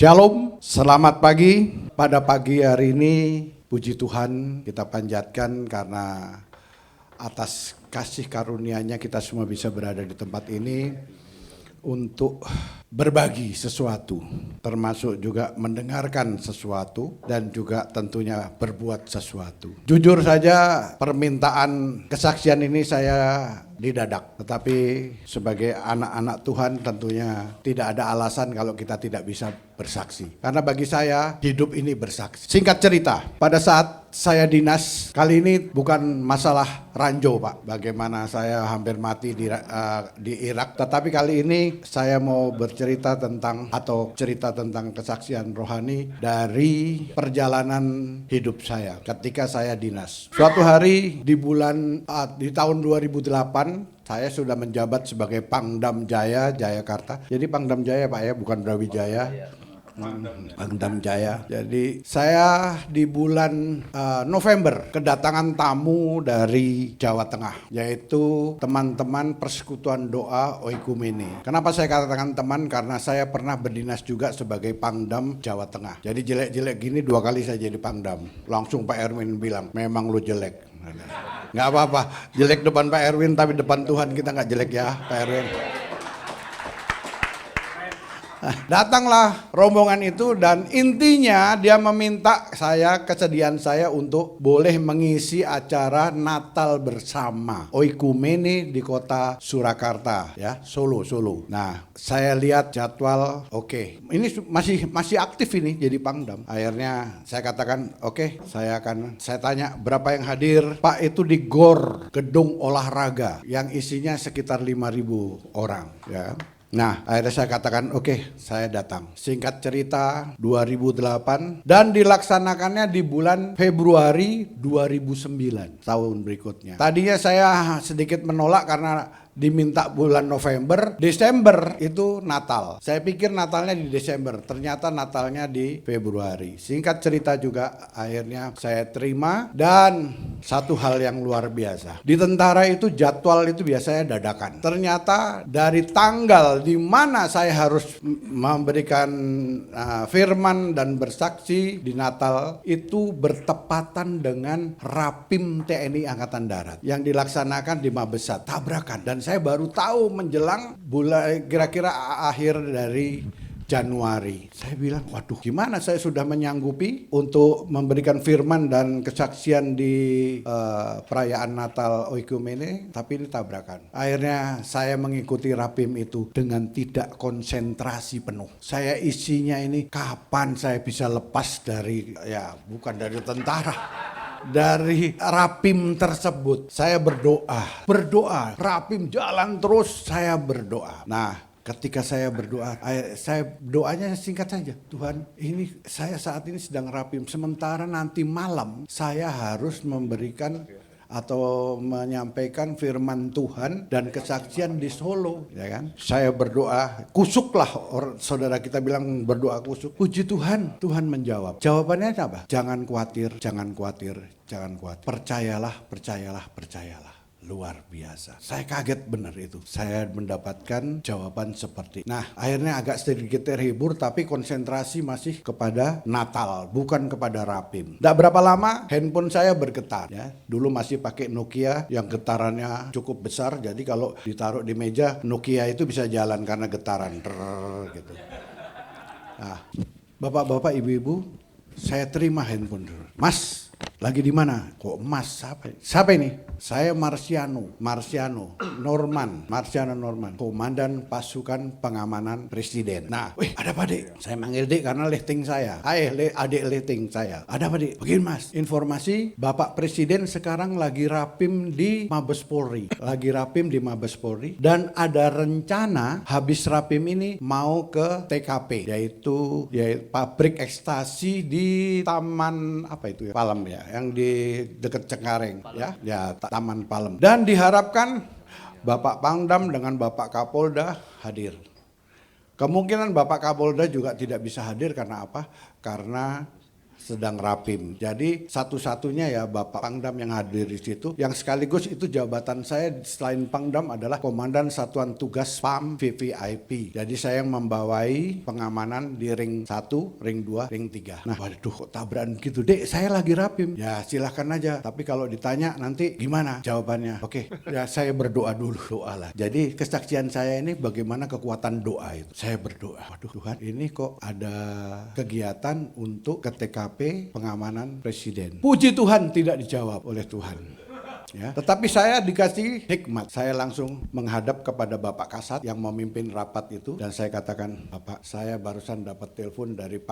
Shalom, selamat pagi. Pada pagi hari ini, puji Tuhan kita panjatkan karena atas kasih karunia-Nya kita semua bisa berada di tempat ini untuk berbagi sesuatu, termasuk juga mendengarkan sesuatu dan juga tentunya berbuat sesuatu. Jujur saja permintaan kesaksian ini saya didadak, tetapi sebagai anak-anak Tuhan tentunya tidak ada alasan kalau kita tidak bisa bersaksi. Karena bagi saya hidup ini bersaksi. Singkat cerita, pada saat saya dinas, kali ini bukan masalah ranjau Pak, bagaimana saya hampir mati di Irak, tetapi kali ini saya mau bercerita tentang cerita tentang kesaksian rohani dari perjalanan hidup saya ketika saya dinas. Suatu hari di tahun 2008 saya sudah menjabat sebagai Pangdam Jaya, Jayakarta. Jadi Pangdam Jaya Pak ya, bukan Brawijaya. Pangdam Jaya. Jadi saya di bulan November kedatangan tamu dari Jawa Tengah, yaitu teman-teman Persekutuan Doa Oikumene. Kenapa saya katakan teman? Karena saya pernah berdinas juga sebagai Pangdam Jawa Tengah. Jadi jelek-jelek gini 2 kali saya jadi Pangdam. Langsung Pak Erwin bilang, memang lu jelek. Nggak apa-apa, jelek depan Pak Erwin tapi depan Tuhan kita nggak jelek ya Pak Erwin. Datanglah rombongan itu dan intinya dia meminta kesediaan saya untuk boleh mengisi acara Natal bersama Oikumene di kota Surakarta ya, Solo. Nah, saya lihat jadwal, oke. Ini masih aktif ini jadi Pangdam. Akhirnya saya katakan, oke, saya tanya berapa yang hadir? Pak, itu di GOR, gedung olahraga yang isinya sekitar 5.000 orang ya. Nah, akhirnya saya katakan, oke, saya datang. Singkat cerita, 2008 dan dilaksanakannya di bulan Februari 2009, tahun berikutnya. Tadinya saya sedikit menolak karena diminta bulan November, Desember itu Natal. Saya pikir Natalnya di Desember, ternyata Natalnya di Februari. Singkat cerita juga akhirnya saya terima dan satu hal yang luar biasa. Di tentara itu jadwal itu biasanya dadakan. Ternyata dari tanggal di mana saya harus memberikan firman dan bersaksi di Natal itu bertepatan dengan Rapim TNI Angkatan Darat yang dilaksanakan di Mabesat. Tabrakan. Dan saya baru tahu menjelang bulan kira-kira akhir dari Januari. Saya bilang, waduh, gimana saya sudah menyanggupi untuk memberikan firman dan kesaksian di perayaan Natal Oikumene, tapi ini tabrakan. Akhirnya saya mengikuti Rapim itu dengan tidak konsentrasi penuh. Saya isinya ini kapan saya bisa lepas dari, ya bukan dari tentara, dari Rapim tersebut. Saya berdoa, Rapim jalan terus, saya berdoa. Nah, ketika saya berdoa, doanya singkat saja. Tuhan, ini saya saat ini sedang Rapim, sementara nanti malam saya harus memberikan atau menyampaikan firman Tuhan dan kesaksian di Solo, ya kan? Saya berdoa, kusuklah, saudara kita bilang berdoa kusuk. Puji Tuhan, Tuhan menjawab. Jawabannya apa? Jangan khawatir. Percayalah. Luar biasa. Saya kaget benar itu. Saya mendapatkan jawaban seperti. Nah, akhirnya agak sedikit terhibur tapi konsentrasi masih kepada Natal, bukan kepada Rapim. Tidak berapa lama handphone saya bergetar ya. Dulu masih pakai Nokia yang getarannya cukup besar. Jadi kalau ditaruh di meja, Nokia itu bisa jalan karena getaran gitu. Nah, bapak-bapak, ibu-ibu, saya terima handphone dulu. Mas, lagi di mana? Kok Mas? Siapa ini? Saya Marciano Norman, Komandan Pasukan Pengamanan Presiden. Nah, ada apa Dek? Saya manggil Dek karena lighting saya. Adik lighting saya. Ada apa Dek? Begini Mas, informasi Bapak Presiden sekarang lagi Rapim di Mabes Polri. Dan ada rencana habis Rapim ini mau ke TKP, yaitu pabrik ekstasi di Taman Palem ya, yang di dekat Cengkareng ya, Taman Palem. Dan diharapkan Bapak Pangdam dengan Bapak Kapolda hadir. Kemungkinan Bapak Kapolda juga tidak bisa hadir karena apa? Karena sedang rapim. Jadi satu-satunya ya Bapak Pangdam yang hadir di situ, yang sekaligus itu jabatan saya selain Pangdam adalah Komandan Satuan Tugas PAM VVIP. Jadi saya yang membawai pengamanan di ring 1, ring 2, ring 3. Nah, waduh kok tabrakan gitu, Dek, saya lagi rapim. Ya silahkan aja, tapi kalau ditanya nanti gimana jawabannya? Oke, ya saya berdoa dulu, doa lah. Jadi kesaksian saya ini bagaimana kekuatan doa itu. Saya berdoa, waduh Tuhan, ini kok ada kegiatan untuk ke TKP pengamanan presiden. Puji Tuhan tidak dijawab oleh Tuhan. Ya, tetapi saya dikasih hikmat. Saya langsung menghadap kepada Bapak Kasat yang memimpin rapat itu dan saya katakan, Bapak, saya barusan dapat telepon dari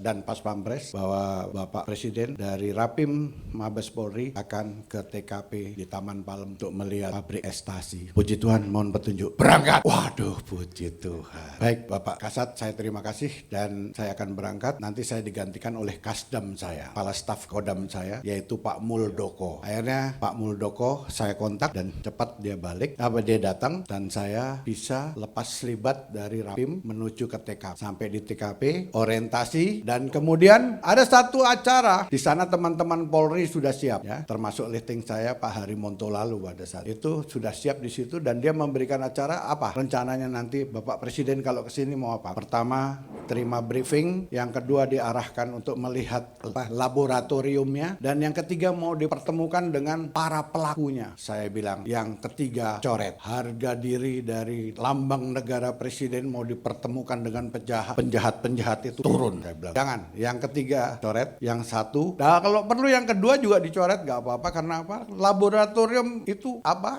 dan Pas Pampres bahwa Bapak Presiden dari Rapim Mabes Polri akan ke TKP di Taman Palem untuk melihat pabrik ekstasi. Puji Tuhan, mohon petunjuk. Berangkat. Waduh, puji Tuhan. Baik, Bapak Kasat, saya terima kasih dan saya akan berangkat. Nanti saya digantikan oleh Kasdam saya, kepala staf Kodam saya, yaitu Pak Muldoko. Akhirnya Pak Muldoko saya kontak dan cepat dia balik. Dia datang dan saya bisa lepas selibat dari Rapim menuju ke TKP. Sampai di TKP, orientasi dan kemudian ada satu acara di sana teman-teman Polri sudah siap ya, termasuk listing saya Pak Harimonto lalu pada saat itu sudah siap di situ dan dia memberikan acara apa? Rencananya nanti Bapak Presiden kalau ke sini mau apa? Pertama, terima briefing, yang kedua diarahkan untuk melihat laboratoriumnya dan yang ketiga mau dipertemukan dengan para pelakunya. Saya bilang yang ketiga coret harga diri dari lambang negara presiden mau dipertemukan dengan penjahat itu turun. Saya bilang jangan. Yang ketiga coret, yang satu. Nah kalau perlu yang kedua juga dicoret nggak apa-apa karena apa? Laboratorium itu apa?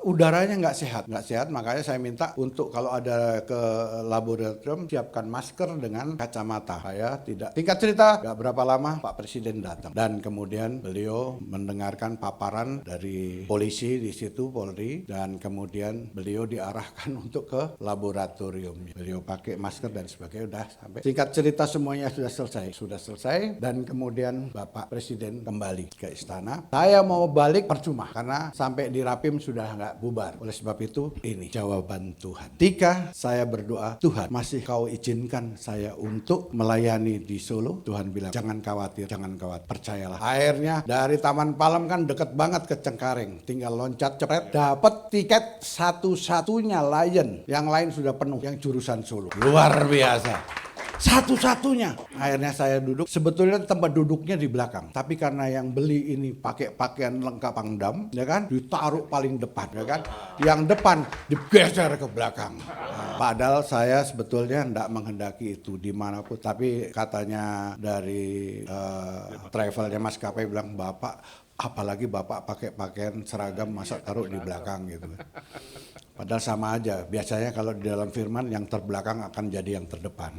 Udaranya nggak sehat. Makanya saya minta untuk kalau ada ke laboratorium siapkan masker dengan kacamata. Saya tidak. Singkat cerita, nggak berapa lama Pak Presiden datang dan kemudian beliau mendengarkan paparan dari polisi di situ, Polri, dan kemudian beliau diarahkan untuk ke laboratorium. Beliau pakai masker dan sebagainya, udah sampai. Singkat cerita semuanya sudah selesai dan kemudian Bapak Presiden kembali ke istana. Saya mau balik percuma karena sampai di Rapim sudah nggak bubar. Oleh sebab itu ini jawaban Tuhan. Ketika saya berdoa, Tuhan masih kau izinkan saya untuk melayani di Solo? Tuhan bilang jangan khawatir, percayalah. Akhirnya dari Taman Palem kan deket banget ke Cengkareng, tinggal loncat cepet dapat tiket satu-satunya Lion, yang lain sudah penuh, yang jurusan Solo. Luar biasa, satu-satunya. Akhirnya saya duduk, sebetulnya tempat duduknya di belakang, tapi karena yang beli ini pakai pakaian lengkap Pangdam, ya kan, ditaruh paling depan, ya kan, yang depan digeser ke belakang. Padahal saya sebetulnya tidak menghendaki itu dimanapun, tapi katanya dari travelnya maskapai bilang, Bapak, apalagi Bapak pakai pakaian seragam masa taruh di belakang gitu. Padahal sama aja, biasanya kalau di dalam firman yang terbelakang akan jadi yang terdepan.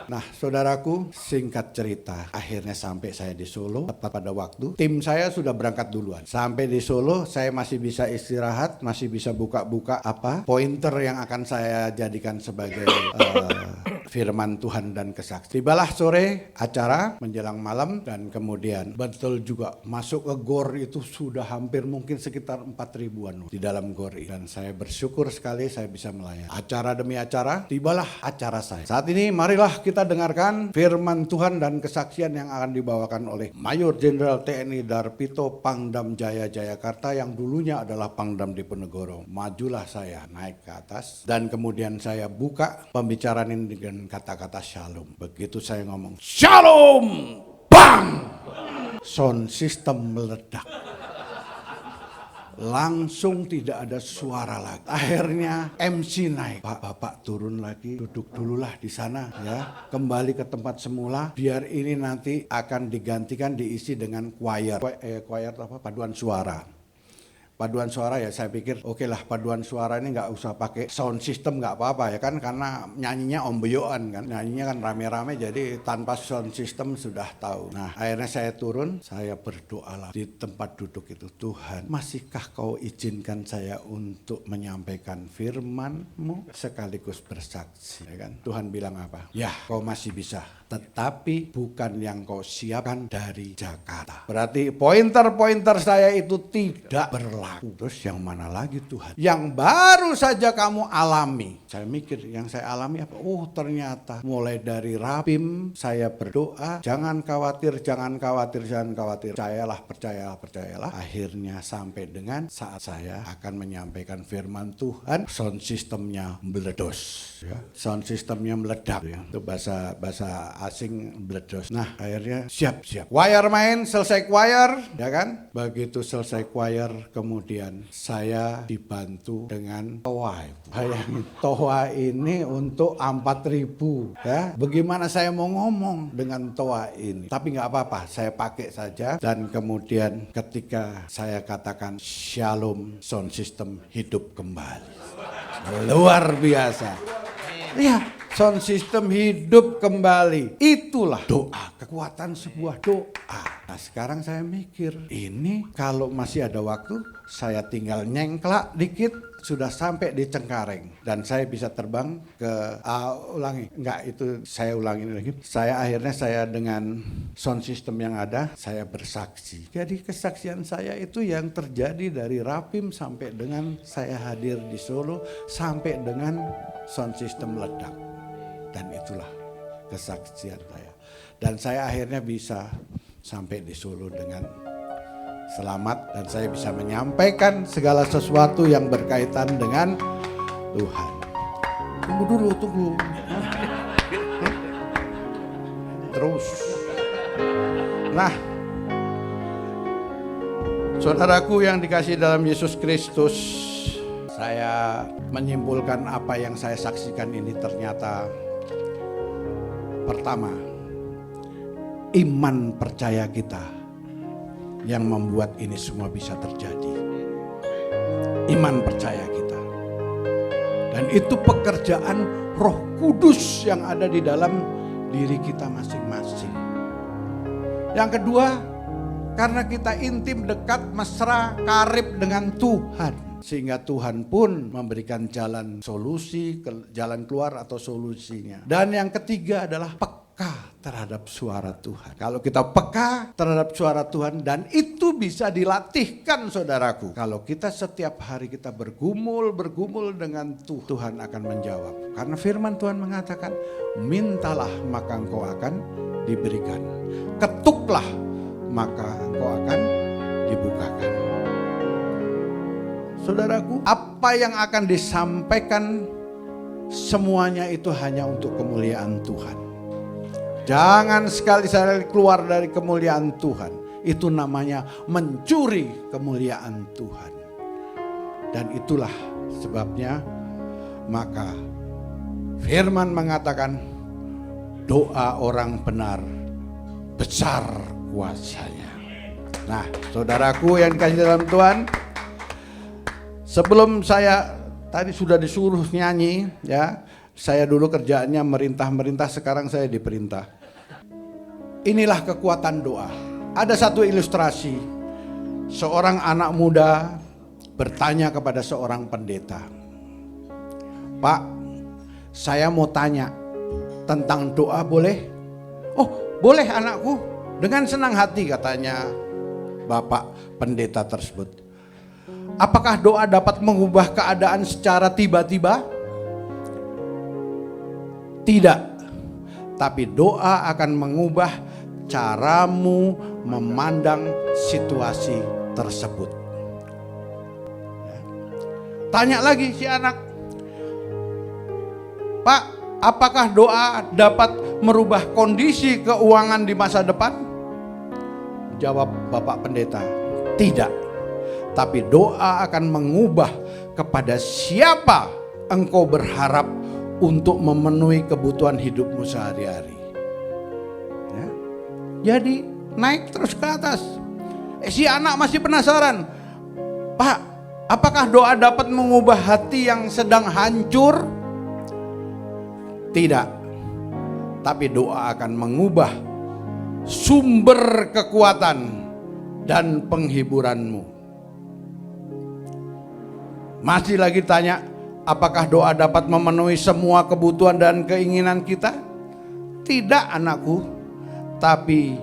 Nah, saudaraku, singkat cerita, akhirnya sampai saya di Solo tepat pada waktu. Tim saya sudah berangkat duluan. Sampai di Solo, saya masih bisa istirahat, masih bisa buka-buka pointer yang akan saya jadikan sebagai firman Tuhan dan kesaksian. Tibalah sore acara menjelang malam dan kemudian betul juga masuk ke GOR itu sudah hampir mungkin sekitar 4.000-an di dalam GOR dan saya bersyukur sekali saya bisa melayani. Acara demi acara, tibalah acara saya. Saat ini marilah kita dengarkan firman Tuhan dan kesaksian yang akan dibawakan oleh Mayor Jenderal TNI Darpito Pangdam Jaya Jayakarta yang dulunya adalah Pangdam Diponegoro. Majulah saya naik ke atas dan kemudian saya buka pembicaraan ini dengan kata-kata shalom. Begitu saya ngomong shalom, bang, sound system meledak. Langsung tidak ada suara lagi. Akhirnya MC naik. Bapak turun lagi, duduk dululah di sana ya. Kembali ke tempat semula. Biar ini nanti akan digantikan diisi dengan choir apa? Paduan suara. Paduan suara ya saya pikir oke lah paduan suara ini nggak usah pakai sound system nggak apa-apa ya kan karena nyanyinya ombeyoan kan nyanyinya kan rame-rame jadi tanpa sound system sudah tahu. Nah akhirnya saya turun saya berdoalah di tempat duduk itu, Tuhan masihkah kau izinkan saya untuk menyampaikan firman-Mu sekaligus bersaksi ya kan. Tuhan bilang apa? Ya kau masih bisa tetapi bukan yang kau siapkan dari Jakarta. Berarti pointer-pointer saya itu tidak berlaku. berlaku. Terus yang mana lagi Tuhan? Yang baru saja kamu alami. Saya mikir yang saya alami apa? Oh ternyata mulai dari rapim saya berdoa, jangan khawatir, jangan khawatir, jangan khawatir. Percayalah. Akhirnya sampai dengan saat saya akan menyampaikan firman Tuhan, sound systemnya meledos. Ya. Sound systemnya meledak. Ya. Itu bahasa asing meledos. Nah akhirnya siap. Choir main, selesai choir, ya kan? Begitu selesai choir, kemudian saya dibantu dengan toa. Bayangin, toa ini untuk 4.000, ya. Bagaimana saya mau ngomong dengan toa ini? Tapi nggak apa-apa, saya pakai saja. Dan kemudian ketika saya katakan shalom, sound system hidup kembali. Luar biasa. Ya, sound system hidup kembali. Itulah doa, kekuatan sebuah doa. Nah sekarang saya mikir, ini kalau masih ada waktu, saya tinggal nyengklak dikit, sudah sampai di Cengkareng. Dan saya bisa terbang ke, saya ulangin lagi. Saya dengan sound system yang ada, saya bersaksi. Jadi kesaksian saya itu yang terjadi dari Rapim sampai dengan saya hadir di Solo, sampai dengan sound system meledak. Dan itulah kesaksian saya. Dan saya akhirnya bisa sampai di Solo dengan selamat. Dan saya bisa menyampaikan segala sesuatu yang berkaitan dengan Tuhan. Tunggu. Terus. Nah, saudaraku yang dikasihi dalam Yesus Kristus, saya menyimpulkan apa yang saya saksikan ini ternyata pertama, iman percaya kita yang membuat ini semua bisa terjadi. Iman percaya kita. Dan itu pekerjaan Roh Kudus yang ada di dalam diri kita masing-masing. Yang kedua, karena kita intim, dekat, mesra, karib dengan Tuhan. Sehingga Tuhan pun memberikan jalan solusi, jalan keluar atau solusinya. Dan yang ketiga adalah peka terhadap suara Tuhan. Kalau kita peka terhadap suara Tuhan, dan itu bisa dilatihkan saudaraku. Kalau kita setiap hari kita bergumul dengan Tuhan akan menjawab. Karena firman Tuhan mengatakan, mintalah maka engkau akan diberikan. Ketuklah maka engkau akan dibukakan. Saudaraku, apa yang akan disampaikan semuanya itu hanya untuk kemuliaan Tuhan. Jangan sekali-sekali keluar dari kemuliaan Tuhan. Itu namanya mencuri kemuliaan Tuhan. Dan itulah sebabnya maka firman mengatakan doa orang benar besar kuasanya. Nah, saudaraku yang dikasihi dalam Tuhan, sebelum saya tadi sudah disuruh nyanyi, ya, saya dulu kerjaannya merintah, sekarang saya diperintah. Inilah kekuatan doa. Ada satu ilustrasi, seorang anak muda bertanya kepada seorang pendeta, Pak, saya mau tanya tentang doa boleh? Oh boleh anakku, dengan senang hati katanya bapak pendeta tersebut. Apakah doa dapat mengubah keadaan secara tiba-tiba? Tidak. Tapi doa akan mengubah caramu memandang situasi tersebut. Tanya lagi si anak, Pak, apakah doa dapat merubah kondisi keuangan di masa depan? Jawab bapak pendeta, tidak. Tapi doa akan mengubah kepada siapa engkau berharap untuk memenuhi kebutuhan hidupmu sehari-hari. Ya. Jadi naik terus ke atas. Si anak masih penasaran, Pak, apakah doa dapat mengubah hati yang sedang hancur? Tidak. Tapi doa akan mengubah sumber kekuatan dan penghiburanmu. Masih lagi tanya, apakah doa dapat memenuhi semua kebutuhan dan keinginan kita? Tidak anakku, tapi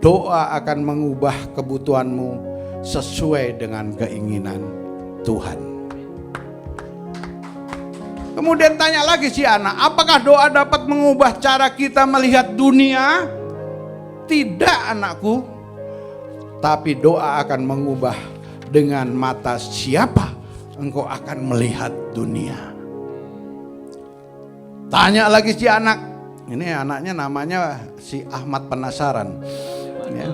doa akan mengubah kebutuhanmu sesuai dengan keinginan Tuhan. Kemudian tanya lagi si anak, apakah doa dapat mengubah cara kita melihat dunia? Tidak anakku, tapi doa akan mengubah dengan mata siapa engkau akan melihat dunia. Tanya lagi si anak, ini anaknya namanya si Ahmad Penasaran. Ya.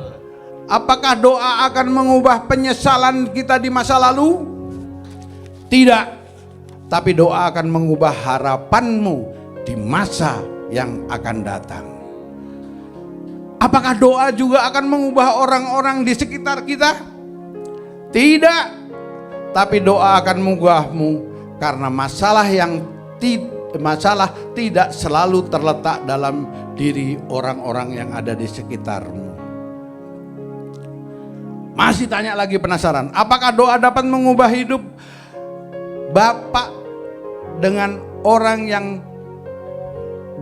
Apakah doa akan mengubah penyesalan kita di masa lalu? Tidak. Tapi doa akan mengubah harapanmu di masa yang akan datang. Apakah doa juga akan mengubah orang-orang di sekitar kita? Tidak. Tapi doa akan mengubahmu karena masalah tidak selalu terletak dalam diri orang-orang yang ada di sekitarmu. Masih tanya lagi penasaran, apakah doa dapat mengubah hidup Bapak dengan orang yang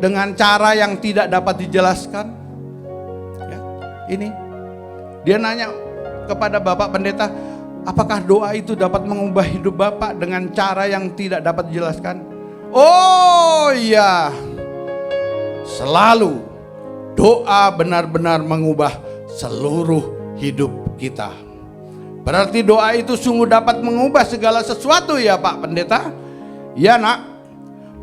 dengan cara yang tidak dapat dijelaskan? Ya, ini dia nanya kepada Bapak Pendeta, apakah doa itu dapat mengubah hidup Bapak dengan cara yang tidak dapat dijelaskan? Oh iya, selalu doa benar-benar mengubah seluruh hidup kita. Berarti doa itu sungguh dapat mengubah segala sesuatu ya Pak Pendeta? Ya nak,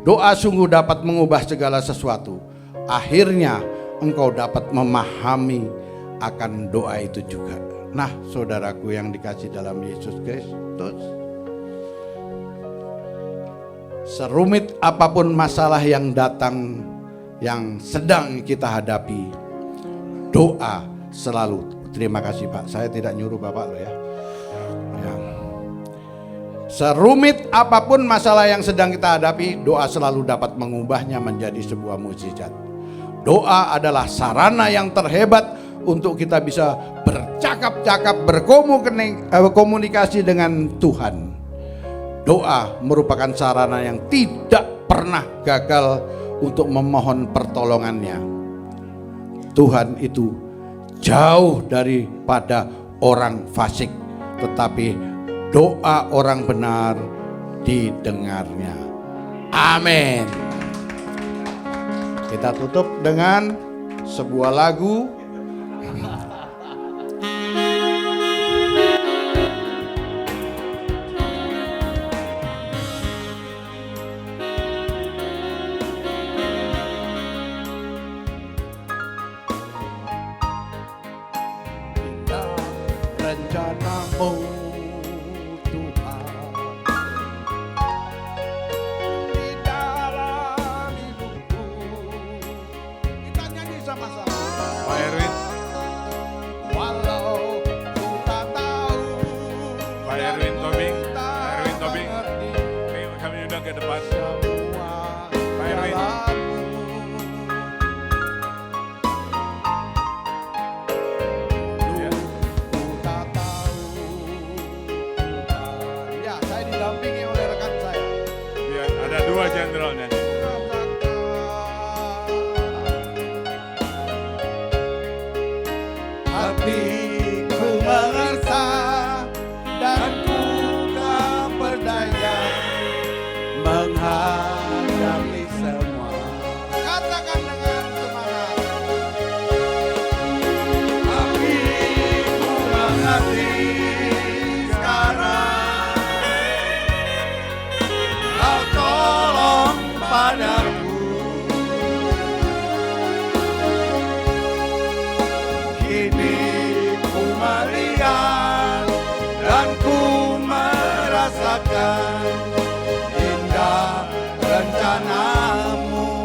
doa sungguh dapat mengubah segala sesuatu. Akhirnya engkau dapat memahami akan doa itu juga. Nah saudaraku yang dikasih dalam Yesus Kristus, serumit apapun masalah yang datang, yang sedang kita hadapi, doa selalu. Terima kasih Pak, saya tidak nyuruh Bapak loh ya. Serumit apapun masalah yang sedang kita hadapi, doa selalu dapat mengubahnya menjadi sebuah mukjizat. Doa adalah sarana yang terhebat untuk kita bisa bercakap-cakap, berkomunikasi dengan Tuhan. Doa merupakan sarana yang tidak pernah gagal untuk memohon pertolongannya. Tuhan itu jauh daripada orang fasik, tetapi doa orang benar didengarnya. Amin. Kita tutup dengan sebuah lagu. Indah rencanamu ke depan. Pak Erwin. Ya, saya didampingi oleh rekan saya. Ya, ada dua jenderalnya. Hatiku merasa dan ku tak berdaya menghadapi semua. Katakan dengan semangat. Tapi ku mengerti sekarang. Kau tolong padaku. Kini ku melihat dan ku merasakan indah rencanamu.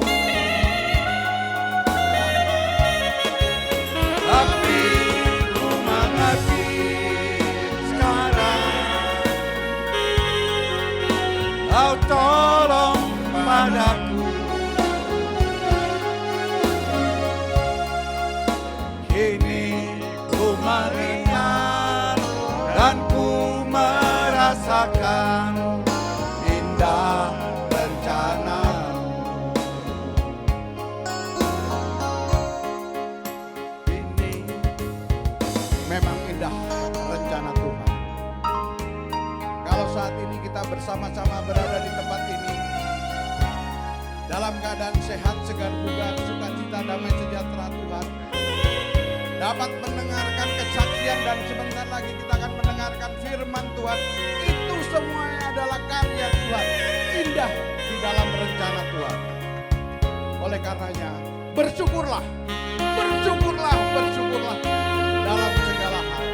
damai sejahtera Tuhan. Dapat mendengarkan kesaksian dan sebentar lagi kita akan mendengarkan firman Tuhan. Itu semuanya adalah karya Tuhan. Indah di dalam rencana Tuhan. Oleh karenanya bersyukurlah, bersyukurlah, bersyukurlah dalam segala hal.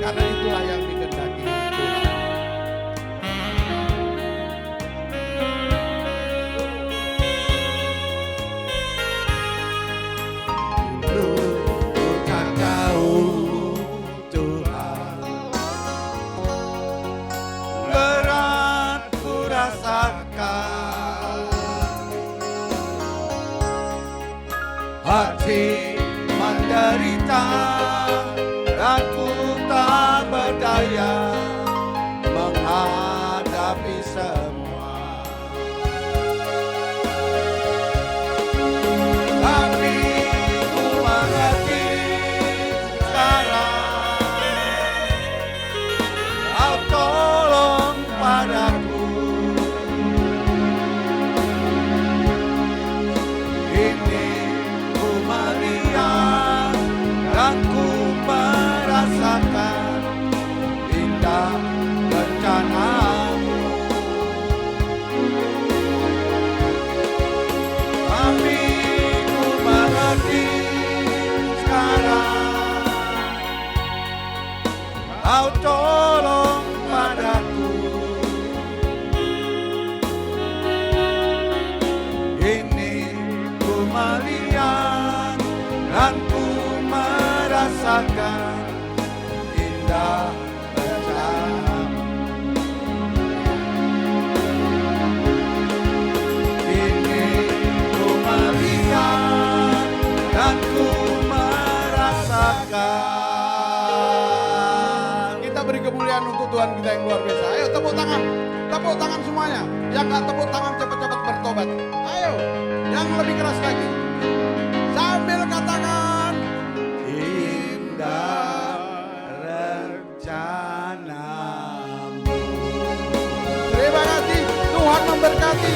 Karena itulah yang dikehendaki Tuhan. Bukan kau Tuhan, berat ku rasakan, hati menderita dan ku tak berdaya menghadapi semua. Tapi ku mengerti sekarang, kau tolong padaku. Ini ku melihat dan ku merasakan indah rencanamu. Tapi ku mengerti sekarang, kau tolong padaku. Ini ku melihat dan ku merasakan indah rencanamu. Ini ku melihat dan ku merasakan. Kita beri kemuliaan untuk Tuhan kita yang luar biasa. Ayo tepuk tangan semuanya. Yang gak tepuk tangan cepat-cepat bertobat. Ayo, yang lebih keras lagi. Sambil katakan, Indah rencanamu. terima kasih, Tuhan memberkati.